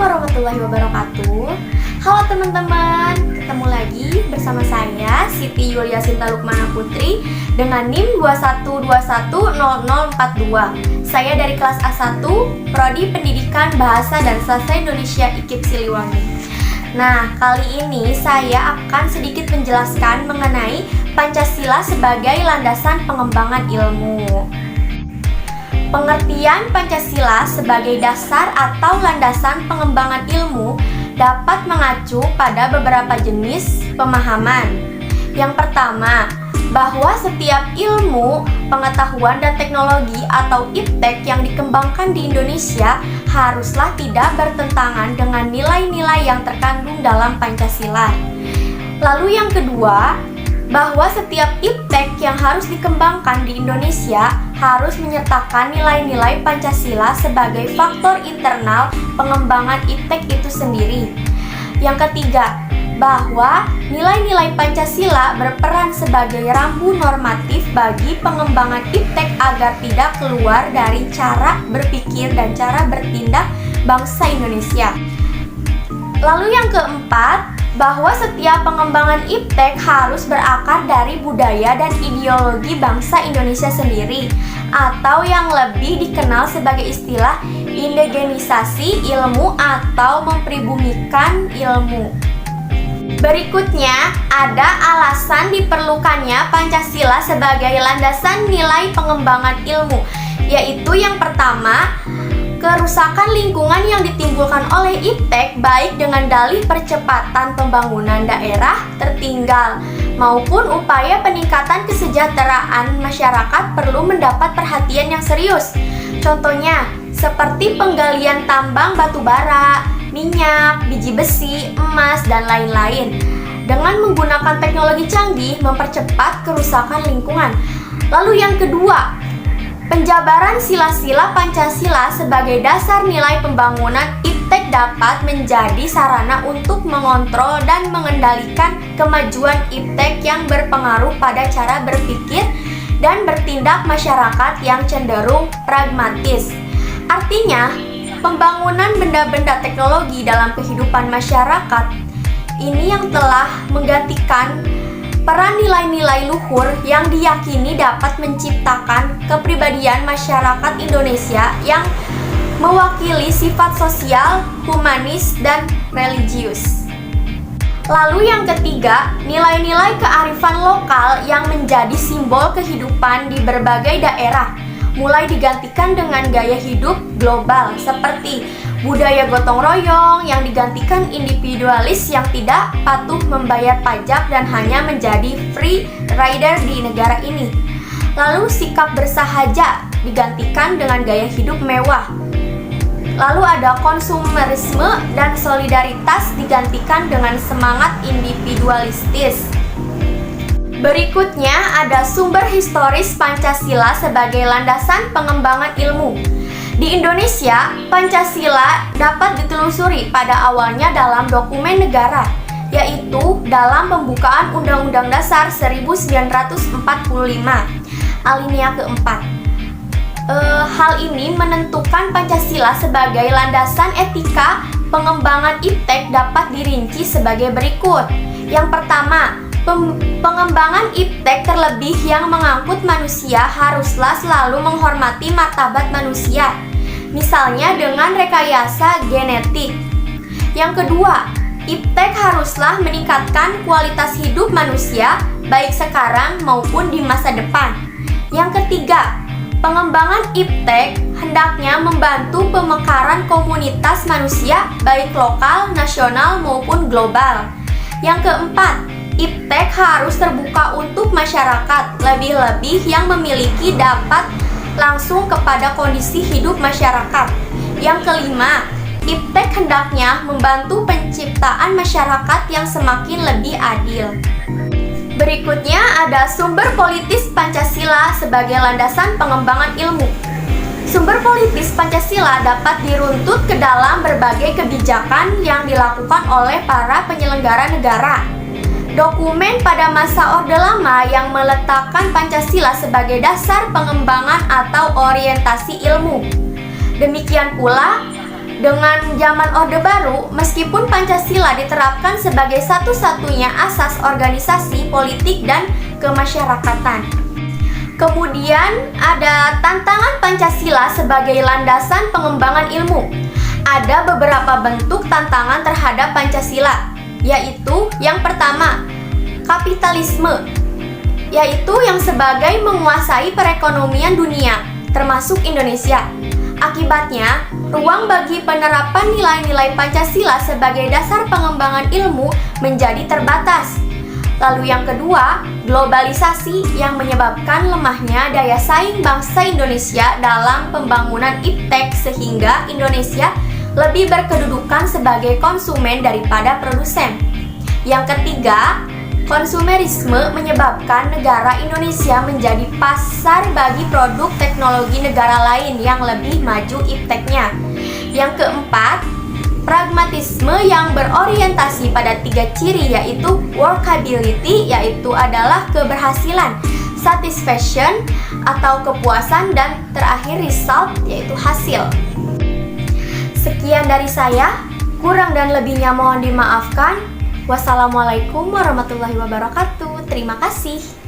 warahmatullahi wabarakatuh. Halo teman-teman, ketemu lagi bersama saya Siti Yulia Sinta Lukmana Putri dengan NIM 21210042. Saya dari kelas A1 Prodi Pendidikan Bahasa dan Sastra Indonesia IKIP Siliwangi. Nah, kali ini saya akan sedikit menjelaskan mengenai Pancasila sebagai landasan pengembangan ilmu. Pengertian Pancasila sebagai dasar atau landasan pengembangan ilmu dapat mengacu pada beberapa jenis pemahaman. Yang pertama, bahwa setiap ilmu, pengetahuan dan teknologi atau iptek yang dikembangkan di Indonesia haruslah tidak bertentangan dengan nilai-nilai yang terkandung dalam Pancasila. Lalu yang kedua, bahwa setiap iptek yang harus dikembangkan di Indonesia harus menyertakan nilai-nilai Pancasila sebagai faktor internal pengembangan iptek itu sendiri. Yang ketiga, bahwa nilai-nilai Pancasila berperan sebagai rambu normatif bagi pengembangan iptek agar tidak keluar dari cara berpikir dan cara bertindak bangsa Indonesia. Lalu yang keempat, bahwa setiap pengembangan iptek harus berakar dari budaya dan ideologi bangsa Indonesia sendiri, atau yang lebih dikenal sebagai istilah indigenisasi ilmu atau mempribumikan ilmu. Berikutnya, ada alasan diperlukannya Pancasila sebagai landasan nilai pengembangan ilmu, yaitu yang pertama, kerusakan lingkungan yang ditimbulkan oleh iptek baik dengan dalih percepatan pembangunan daerah tertinggal maupun upaya peningkatan kesejahteraan masyarakat perlu mendapat perhatian yang serius. Contohnya, seperti penggalian tambang batu bara, minyak, biji besi, emas, dan lain-lain. Dengan menggunakan teknologi canggih mempercepat kerusakan lingkungan. Lalu yang kedua, penjabaran sila-sila Pancasila sebagai dasar nilai pembangunan iptek dapat menjadi sarana untuk mengontrol dan mengendalikan kemajuan iptek yang berpengaruh pada cara berpikir dan bertindak masyarakat yang cenderung pragmatis. Artinya, pembangunan benda-benda teknologi dalam kehidupan masyarakat ini yang telah menggantikan peran nilai-nilai luhur yang diyakini dapat menciptakan kepribadian masyarakat Indonesia yang mewakili sifat sosial, humanis, dan religius. Lalu yang ketiga, nilai-nilai kearifan lokal yang menjadi simbol kehidupan di berbagai daerah mulai digantikan dengan gaya hidup global seperti budaya gotong royong yang digantikan individualis yang tidak patuh membayar pajak dan hanya menjadi free rider di negara ini. Lalu sikap bersahaja digantikan dengan gaya hidup mewah. Lalu ada konsumerisme dan solidaritas digantikan dengan semangat individualistis. Berikutnya ada sumber historis Pancasila sebagai landasan pengembangan ilmu. Di Indonesia, Pancasila dapat ditelusuri pada awalnya dalam dokumen negara, yaitu dalam pembukaan Undang-Undang Dasar 1945, alinea keempat. Hal ini menentukan Pancasila sebagai landasan etika pengembangan iptek dapat dirinci sebagai berikut. Yang pertama, pengembangan iptek terlebih yang mengangkut manusia haruslah selalu menghormati martabat manusia, misalnya dengan rekayasa genetik. Yang kedua, iptek haruslah meningkatkan kualitas hidup manusia baik sekarang maupun di masa depan. Yang ketiga, pengembangan iptek hendaknya membantu pemekaran komunitas manusia baik lokal, nasional maupun global. Yang keempat, iptek harus terbuka untuk masyarakat, lebih-lebih yang memiliki dapat langsung kepada kondisi hidup masyarakat. Yang kelima, iptek hendaknya membantu penciptaan masyarakat yang semakin lebih adil. Berikutnya ada sumber politis Pancasila sebagai landasan pengembangan ilmu. Sumber politis Pancasila dapat diruntut ke dalam berbagai kebijakan yang dilakukan oleh para penyelenggara negara. Dokumen pada masa Orde Lama yang meletakkan Pancasila sebagai dasar pengembangan atau orientasi ilmu. Demikian pula Dengan zaman Orde Baru, meskipun Pancasila diterapkan sebagai satu-satunya asas organisasi politik dan kemasyarakatan. Kemudian ada tantangan Pancasila sebagai landasan pengembangan ilmu. Ada beberapa bentuk tantangan terhadap Pancasila, yaitu yang pertama, kapitalisme, yaitu yang sebagai menguasai perekonomian dunia, termasuk Indonesia. Akibatnya, ruang bagi penerapan nilai-nilai Pancasila sebagai dasar pengembangan ilmu menjadi terbatas. Lalu yang kedua, globalisasi yang menyebabkan lemahnya daya saing bangsa Indonesia dalam pembangunan iptek sehingga Indonesia lebih berkedudukan sebagai konsumen daripada produsen. Yang ketiga, konsumerisme menyebabkan negara Indonesia menjadi pasar bagi produk teknologi negara lain yang lebih maju ipteknya. Yang keempat, pragmatisme yang berorientasi pada 3 ciri, yaitu workability, yaitu adalah keberhasilan, satisfaction atau kepuasan, dan terakhir result, yaitu hasil. Sekian dari saya, kurang dan lebihnya mohon dimaafkan. Wassalamualaikum warahmatullahi wabarakatuh. Terima kasih.